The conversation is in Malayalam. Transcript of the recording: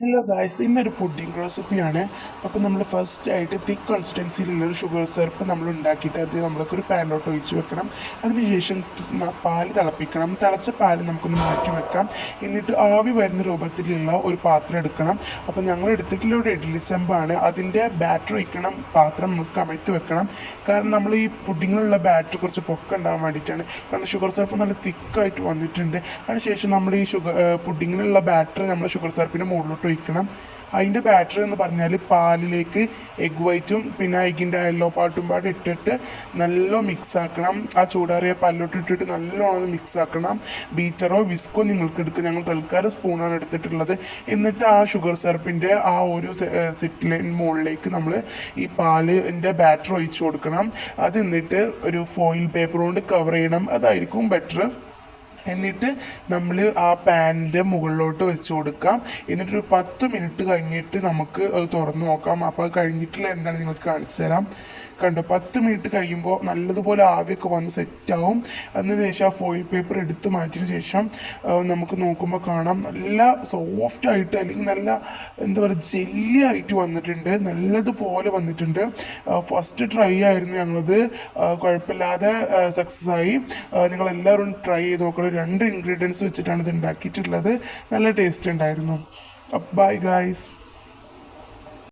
ഹലോ ഗായ്സ്, ഇന്നൊരു പുഡിംഗ് റെസിപ്പിയാണ്. അപ്പോൾ നമ്മൾ ഫസ്റ്റ് ആയിട്ട് തിക്ക് കൺസിസ്റ്റൻസിയിലുള്ളൊരു ഷുഗർ സിറപ്പ് നമ്മൾ ഉണ്ടാക്കിയിട്ട് അത് നമ്മൾക്കൊരു പാനിലോട്ട് ഒഴിച്ച് വെക്കണം. അതിനുശേഷം പാല് തിളപ്പിക്കണം. തിളച്ച പാല് നമുക്കൊന്ന് മാറ്റി വെക്കാം. എന്നിട്ട് ആവി വരുന്ന രൂപത്തിലുള്ള ഒരു പാത്രം എടുക്കണം. അപ്പോൾ ഞങ്ങൾ എടുത്തിട്ടുള്ള ഒരു ഇഡ്ഡലി ചെമ്പാണ്. അതിൻ്റെ ബാറ്റർ ഒഴിക്കണം പാത്രം നമുക്ക് കമഴ്ത്തി വെക്കണം. കാരണം നമ്മൾ ഈ പുഡിങ്ങിലുള്ള ബാറ്റർ കുറച്ച് പൊക്കം ഉണ്ടാകാൻ വേണ്ടിയിട്ടാണ്. കാരണം ഷുഗർ സിറപ്പ് നല്ല തിക്കായിട്ട് വന്നിട്ടുണ്ട്. അതിനുശേഷം നമ്മൾ ഈ പുഡിങ്ങിനുള്ള ബാറ്റർ നമ്മൾ ഷുഗർ സിറപ്പിൻ്റെ മുകളിലോട്ട് ഒഴിക്കണം. അതിൻ്റെ ബാറ്ററി എന്ന് പറഞ്ഞാൽ പാലിലേക്ക് എഗ് വൈറ്റും പിന്നെ എഗ്ഗിൻ്റെ യെല്ലോ പാട്ടും പാടെ ഇട്ടിട്ട് നല്ല മിക്സ് ആക്കണം. ആ ചൂടാറിയ പാലിലോട്ട് ഇട്ടിട്ട് നല്ലോണം മിക്സ് ആക്കണം. ബീറ്ററോ വിസ്കോ നിങ്ങൾക്ക് എടുക്കുക. ഞങ്ങൾ തൽക്കാലം സ്പൂണാണ് എടുത്തിട്ടുള്ളത്. എന്നിട്ട് ആ ഷുഗർ സിറപ്പിൻ്റെ ആ ഒരു സെറ്റിലിന് മുകളിലേക്ക് നമ്മൾ ഈ പാലിൻ്റെ ബാറ്റർ ഒഴിച്ച് കൊടുക്കണം. അത് എന്നിട്ട് ഒരു ഫോയിൽ പേപ്പർ കൊണ്ട് കവർ ചെയ്യണം. അതായിരിക്കും ബെറ്റർ. എന്നിട്ട് നമ്മൾ ആ പാനിൻ്റെ മുകളിലോട്ട് വെച്ച് കൊടുക്കാം. എന്നിട്ടൊരു 10 മിനിറ്റ് കഴിഞ്ഞിട്ട് നമുക്ക് അത് തുറന്ന് നോക്കാം. അപ്പോൾ അത് കഴിഞ്ഞിട്ടുള്ള എന്താണ് നിങ്ങൾക്ക് കാണിച്ചു തരാം. കണ്ടോ, 10 മിനിറ്റ് കഴിയുമ്പോൾ നല്ലതുപോലെ ആവിയൊക്കെ വന്ന് സെറ്റാവും. അതിനുശേഷം ആ ഫോയിൽ പേപ്പർ എടുത്ത് മാറ്റിയതിന് ശേഷം നമുക്ക് നോക്കുമ്പോൾ കാണാം നല്ല സോഫ്റ്റായിട്ട്, അല്ലെങ്കിൽ നല്ല എന്താ പറയുക ജെല്ലി ആയിട്ട് വന്നിട്ടുണ്ട്. നല്ലതുപോലെ വന്നിട്ടുണ്ട്. ഫസ്റ്റ് ട്രൈ ആയിരുന്നു ഞങ്ങളത്, കുഴപ്പമില്ലാതെ സക്സസ് ആയി. നിങ്ങളെല്ലാവരും ട്രൈ ചെയ്ത് നോക്കണം. 2 ഇൻഗ്രീഡിയൻസ് വെച്ചിട്ടാണ് ഇത് ഉണ്ടാക്കിയിട്ടുള്ളത്. നല്ല ടേസ്റ്റ് ഉണ്ടായിരുന്നു. Bye guys.